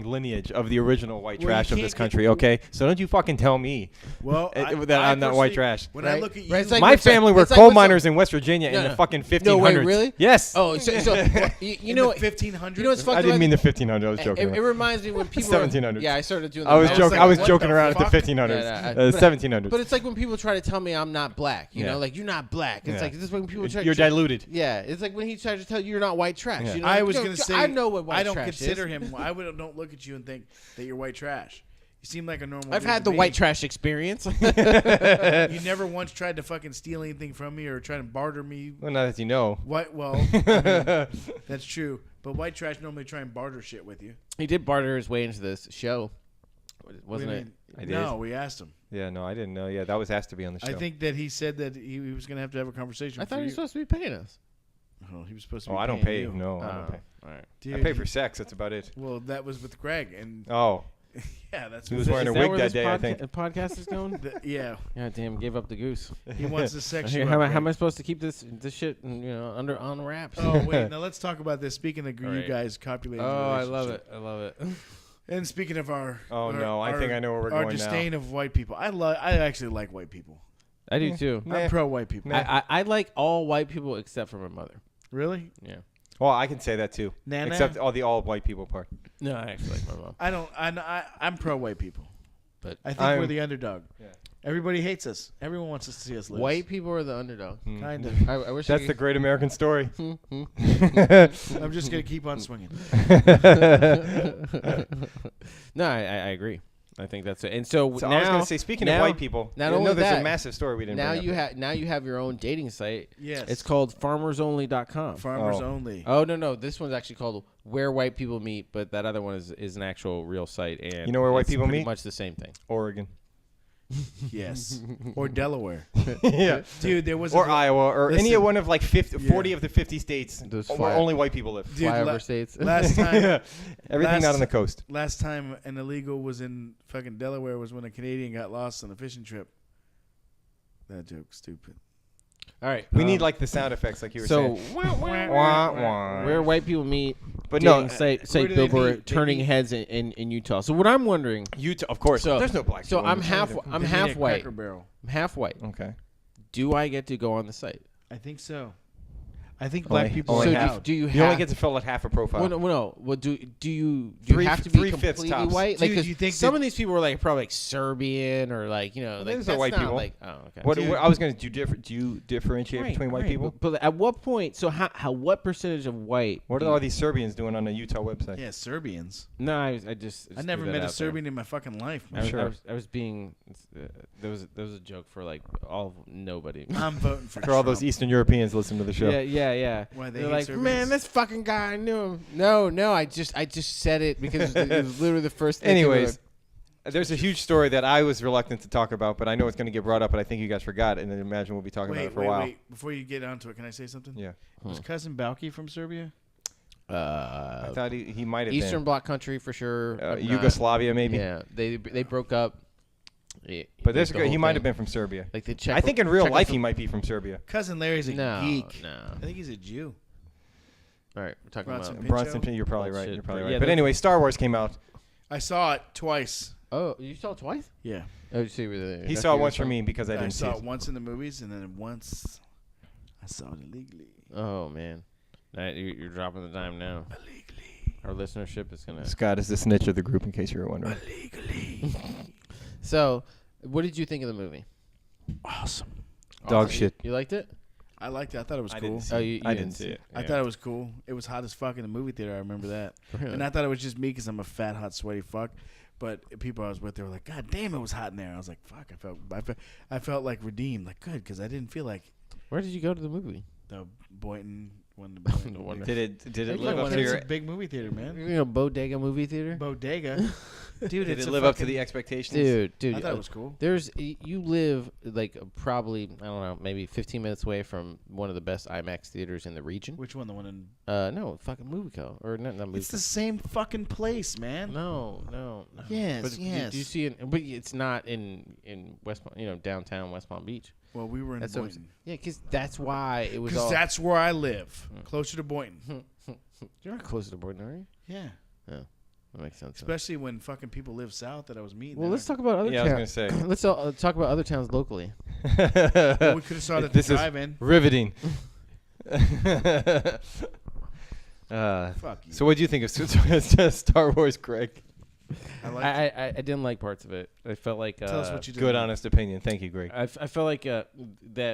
lineage of the original white Well, trash you of this can't country, get- okay? So don't you fucking tell me Well, that I I'm not white personally- trash. When I Right? look at you, Right, it's like- My what's that- family were it's like coal what's that- miners in West Virginia in No, the no. fucking 1500s. No, wait, really? Yes. Oh, so you in know the what? 1500s. You know what's fucked I didn't about mean the it? 1500s. I was joking. It reminds me when people. 1700s. Yeah, I started doing. I was the joking. math. I was what joking the around at fuck? the 1500s, Yeah, no, 1700s. But it's like when people try to tell me I'm not black. You Yeah. know, like you're not black. It's Yeah. like this is when people try. You're diluted. Yeah, it's like when he tries to tell you you're not white trash. Yeah. You know, I like, was yo, going to say, I know what white I don't trash consider is. him. Don't look at you and think that you're white trash. You seem like a normal. I've dude had to the me. white trash experience. You never once tried to fucking steal anything from me or try to barter me. Well, now that you know. What? Well, I mean, that's true. But white trash normally try and barter shit with you. He did barter his way into this show, wasn't What do you it? mean? I did. No, we asked him. Yeah, no, I didn't know. Yeah, that was asked to be on the show. I think that he said that he was going to have a conversation. I thought for he was you. supposed to be paying us. Oh, he was supposed to. Oh, be I don't paying pay. you. No, I don't pay. All right. Dude, I pay for sex. That's about it. Well, that was with Greg, and Oh, yeah, that's He what was wearing a Is that wig where that this day, I think. Podcast is going. yeah, God damn, gave up the goose. he wants to sex you. How up, am Greg. I supposed to keep this shit under on wraps? Oh wait, now let's talk about this. Speaking of All you right. guys copulating. Oh, I love relationship. it. I love it. And speaking of our, Oh, our- no, I our- think I know where we're our going now. disdain of white people. I actually like white people. I do too. Meh. I'm pro white people. I like all white people except for my mother. Really? Yeah. Well, I can say that too. Nana? Except all the all white people part. No, I actually like my mom. I don't. I'm pro white people. But I think I'm- we're the underdog. Yeah. Everybody hates us. Everyone wants us to see us lose. white people are the underdog. Kind of. I wish That's I the great American story. I'm just gonna keep on swinging. No, I agree. I think that's it. And so So now I was gonna say, speaking of white people, not I only know there's that, a massive story we didn't. bring up. now you have your own dating site. Yes. It's called farmersonly.com. Farmers Oh. Only. Oh no, this one's actually called Where White People Meet, but that other one is an actual real site, and You know where white it's people pretty meet? much the same thing. Oregon, Yes. Or Delaware. yeah, Dude, there was or a, Iowa, or any Listen. one of like 40 of the 50 states Those where fly- only white people live. Dude, Flyover states. last time Yeah. Everything last- not on the coast. last time an illegal was in fucking Delaware was when a Canadian got lost on a fishing trip. That joke's stupid. All right, We need like the sound effects, like you were so saying. Wah, Wah. Where White People Meet. But dating no, site where do they billboard meet? They turning meet- heads in Utah. So what I'm wondering, Utah, of course. So- there's no black. so people in I'm Utah. half They meet white. at Cracker Barrel. I'm half white. Okay. Do I get to go on the site? I think so. I think black Only- people only are So half. allowed. do you You only have get to fill out half a profile. Well, no. Well, do you Three- have to be three-fifths completely tops. white? Dude, Like, 'cause you think some that- of these people are like probably like Serbian or like like These are that's white not people. like okay. What, Dude. what I was going to do you differentiate Right, between white right, people? But at what point? So how what percentage of white? What do are you- all these Serbians doing on the Utah website? Yeah, Serbians. No, I just I never threw that met a out there. Serbian in my fucking life. I was, Sure. I was being there was a joke for like all of nobody. I'm voting for For all those Trump. Eastern Europeans listening to the show. Yeah. Why they They're hate like, Serbians? man, this fucking guy, I knew him. No, I just said it because it was literally the first thing. Anyways, there's a huge story that I was reluctant to talk about, but I know it's going to get brought up, but I think you guys forgot, and I imagine we'll be talking about it for a while. Wait. Before you get onto it, can I say something? Yeah. Was Cousin Balky from Serbia? I thought he might have Eastern been. Bloc country for sure. but not- Yugoslavia, maybe. Yeah, they broke up. Yeah, But there's like the he whole might thing. have been from Serbia. Like the Czech. I think in real life he might be from Serbia. Cousin Larry's a No, geek. no. I think he's a Jew. All right, we're talking Bronson about. Pinchot? Bronson, you're probably right. Bullshit. You're probably Yeah, right. But that's- anyway, Star Wars came out. I saw it twice. Oh, you saw it twice? Yeah. Oh, you see, with He saw it once for me because I I didn't see saw it it. once in the movies, and then once I saw it illegally. Oh man, you're dropping the dime now. Illegally. Our listenership is gonna. Scott is the snitch of the group, in case you were wondering. Illegally. So, what did you think of the movie? Awesome. Dog Awesome. shit. You liked it? I liked it. I thought it was I cool. didn't see Oh, it. you I didn't didn't see it. I thought it was cool. It was hot as fuck in the movie theater. I remember that. Really? And I thought it was just me because I'm a fat, hot, sweaty fuck. But people I was with, they were like, "God damn, it was hot in there." I was like, "Fuck!" I felt like redeemed, like good, because I didn't feel like Where did you go to the movie? the Boynton one. No wonder. Did it Hey, live look, up when to It's your? a big movie theater, man. You know, Bodega movie theater. Bodega, dude. Did It's it a live up to fucking- the expectations? Dude. I thought it was cool. You live like probably I don't know, maybe 15 minutes away from one of the best IMAX theaters in the region. Which one? The one in? No, fucking Movieco or not It's Movieco. the same fucking place, man. No. Yes, But yes. Do you see it? But it's not in West, downtown West Palm Beach. Well, we were in That's what I'm Boynton. Yeah, because that's why it was Because all. that's where I live, closer to Boynton. You're not close to Boynton, are you? Yeah. That makes sense. Especially when fucking people live south that I was meeting. Well, let's talk about other Yeah, I was towns. gonna say. Let's talk about other towns locally. Well, we could have saw it at the This is drive-in. riveting. Fuck you. So what do you think of Star Wars, Craig? I like. I didn't like parts of it. I felt like Tell us what you did. Good, honest opinion. Thank you, Greg. I felt like that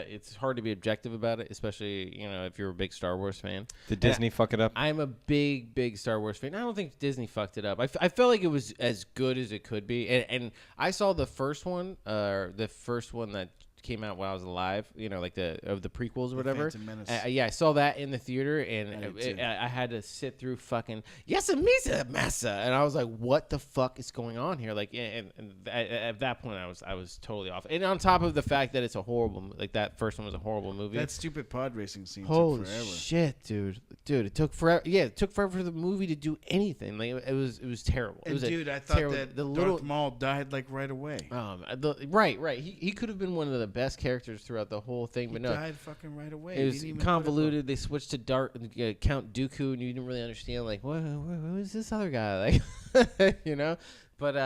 it's hard to be objective about it, especially if you're a big Star Wars fan. Did Disney fuck it up? I'm a big Star Wars fan. I don't think Disney fucked it up. I felt like it was as good as it could be, and I saw the first one that came out while I was alive. Like the prequels or whatever. Phantom Menace. I saw that in the theater, I and did too. I had to sit through fucking yes, Misa Massa, and I was like, "What the fuck is going on here?" Like, and at that point, I was totally off. And on top of the fact that it's a horrible, like that first one was a horrible movie. That stupid pod racing scene Holy took forever. shit, dude! It took forever. Yeah, it took forever for the movie to do anything. Like it was terrible. It And was a dude, I thought terrible, that the Darth little Maul died like right away. right. He could have been one of the best characters throughout the whole thing, He but no, died fucking right away. it He was didn't even put convoluted. They switched to Count Dooku, and you didn't really understand like who is this other guy, like But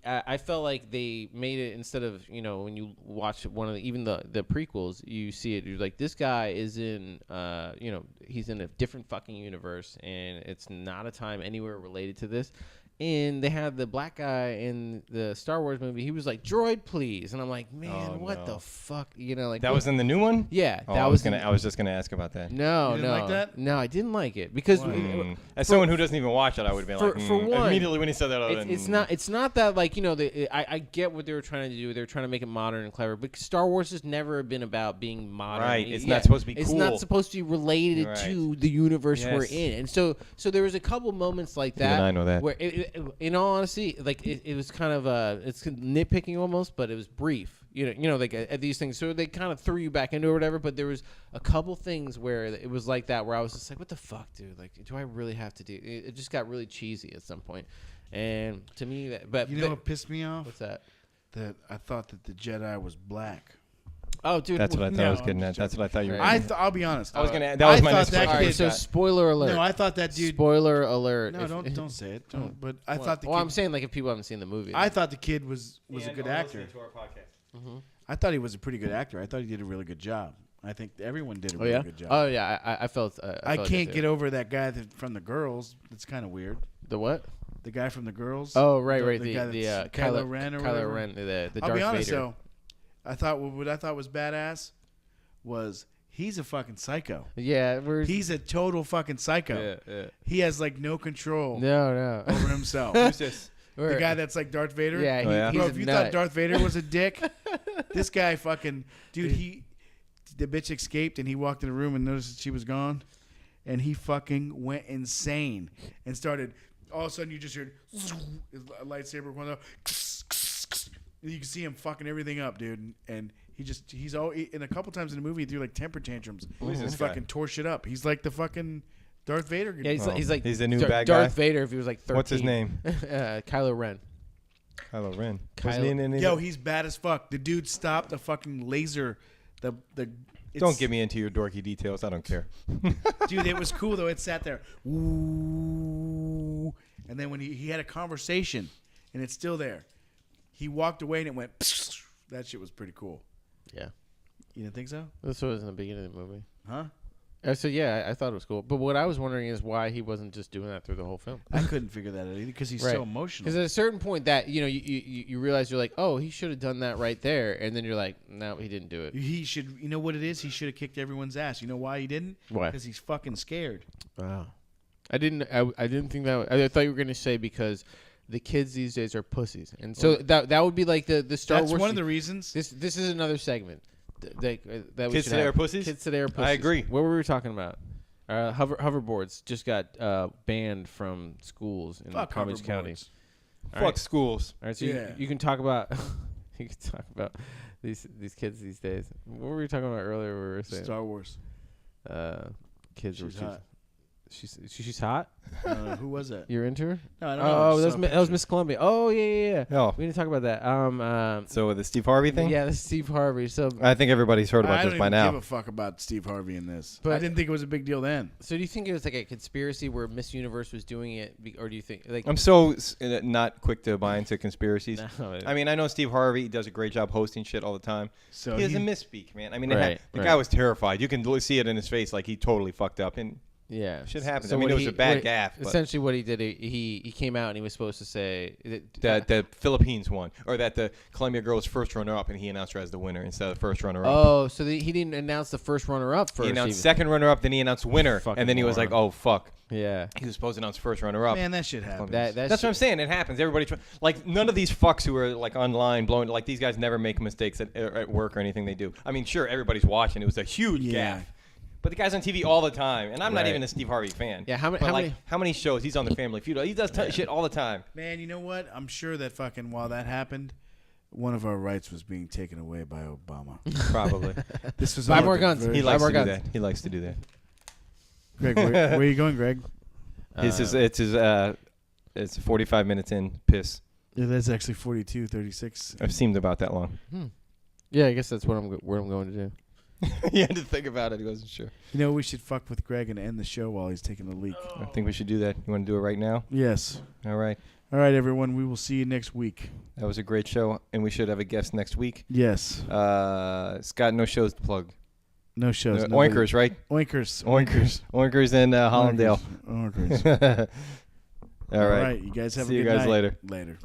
I felt like they made it instead of when you watch one of the prequels, you see it. You're like, this guy is in he's in a different fucking universe, and it's not a time anywhere related to this. and they had the black guy in the Star Wars movie. He was like, "Droid, please," and I'm like, "Man, Oh, what no. the fuck?" You know, like That was in the new one. yeah. Oh, That I was was just gonna ask about that. no, You didn't no, like that? no. I didn't like it because As someone who doesn't even watch it, I would have been For- like, for one, immediately when he said that. it's not that like I get what they were trying to do. They were trying to make it modern and clever, but Star Wars has never been about being modern. Right, it's not supposed to be It's cool. not supposed to be related Right. to the universe we're Yes. in, and so there was a couple moments like that. Even I know that. Where, in all honesty, like it was kind of it's nitpicking almost, but it was brief. Like at these things, so they kind of threw you back into it or whatever. But there was a couple things where it was like that, where I was just like, "What the fuck, dude? Like, do I really have to do?" It just got really cheesy at some point, and to me, but You know what pissed me off? what's that? That I thought that the Jedi was black. Oh, dude, That's what I thought I was No, getting I'm at. just That's what I thought you were. Right. I'll be honest. I was gonna. That was I my thought next that question. All right, kid so spoiler alert. No, I thought that dude. Spoiler alert. No, don't say it. Don't. But I Well, thought the well, kid. I'm saying like if people haven't seen the movie. I thought the kid was a good actor. To our podcast. I thought he was a pretty good actor. I thought he did a really good job. I think everyone did a Oh really yeah. good job. Oh yeah. I felt. I can't get over that guy from the girls. That's kind of weird. the what? The guy from the girls. Oh right, right. The The guy the that's Kylo Ren or Kylo whatever. Ren. The I'll Darth be honest Vader. though. I thought what I thought was badass was he's a fucking psycho. Yeah, He's a total fucking psycho. Yeah. He has like no control No. over himself. Who's this? The guy that's like Darth Vader. Yeah, Oh, yeah? he's Bro, a if you nut. thought Darth Vader was a dick, this guy fucking dude. The bitch escaped and he walked in the room and noticed that she was gone, and he fucking went insane and started. All of a sudden, you just heard his lightsaber going up. And you can see him fucking everything up, dude. And he's all. And a couple times in the movie, he threw like temper tantrums. Who is He's this guy? fucking tore shit up. He's like the fucking Darth Vader. Yeah, he's like He's the new Darth bad guy? Vader if he was like 13. What's his name? Kylo Ren. Kylo Ren. Kylo- Wasn't he in any- Yo, he's bad as fuck. The dude stopped the fucking laser. Don't get me into your dorky details. I don't care. Dude, it was cool though. It sat there. Ooh. And then when he had a conversation, and it's still there, he walked away and it went. That shit was pretty cool. Yeah. You didn't think so? This was in the beginning of the movie. Huh? So yeah, I thought it was cool. But what I was wondering is why he wasn't just doing that through the whole film. I couldn't figure that out either because he's so emotional. Because at a certain point that you realize you're like, oh, he should have done that right there, and then you're like, no, he didn't do it. He should. You know what it is? He should have kicked everyone's ass. You know why he didn't? Why? Because he's fucking scared. Wow. I didn't think that. I thought you were gonna say because the kids these days are pussies, and so that would be like the Star That's Wars. one of the reasons. This is another segment. That we Kids should today have. are pussies? Kids today are pussies. I agree. What were we talking about? Hoverboards just got banned from schools in Fuck Palm Beach County. hoverboards. Fuck right. schools. All right, so Yeah. you can talk about these kids these days. What were we talking about earlier? We were saying Star Wars. kids. She's hot. She's hot. Who was that? You're into her? No, I don't know. I Oh, just saw a that was picture. Miss Columbia. Oh yeah. Oh, We didn't talk about that. so the Steve Harvey thing? Yeah, that's Steve Harvey. So I think everybody's heard about I this don't by even now. give a fuck about Steve Harvey in this. But- I didn't think it was a big deal then. do you think it was like a conspiracy where Miss Universe was doing it, or do you think like? I'm so not quick to buy into conspiracies. No, I mean, I know Steve Harvey does a great job hosting shit all the time. So He has a misspeak, man. I mean, the Right, guy right. was terrified. You can see it in his face, like he totally fucked up. And yeah, shit happens. So I mean, what it was a bad gaffe, but- Essentially, what he did, he came out and he was supposed to say that the Philippines won, or that the Columbia girl was first runner-up, and he announced her as the winner instead of first runner-up. Oh, so he didn't announce the first runner-up first. He announced even. second runner-up, then he announced winner, Fucking and then he was like, moron. "Oh fuck." Yeah, He was supposed to announce first runner-up. Man, that shit happens. That's what I'm saying. It happens. Everybody like none of these fucks who are like online blowing like these guys never make mistakes at work or anything they do. I mean, sure, everybody's watching. It was a huge Yeah. gaffe. But the guy's on TV all the time, and I'm not Right. even a Steve Harvey fan. Yeah, how But, many- how many shows he's on the Family Feud? He does shit all the time. Man, you know what? I'm sure that fucking while that happened, one of our rights was being taken away by Obama. Probably. This was Buy all more the guns. very- He Buy likes more to do guns. that. He likes to do that. Greg, where are you going, Greg? It's 45 minutes in. Piss. Yeah, that's actually 42:36. It seemed about that long. Yeah, I guess that's what I'm going to do. He had to think about it. He wasn't sure. You know, we should fuck with Greg and end the show while he's taking a leak. I think we should do that. You want to do it right now? Yes. All right. All right, everyone. We will see you next week. That was a great show, and we should have a guest next week. Yes. Scott, no shows to plug. No shows. Oinkers, right? Oinkers. Oinkers in Hollandale. Oinkers. All right. You guys have See a you good guys night. later. Later.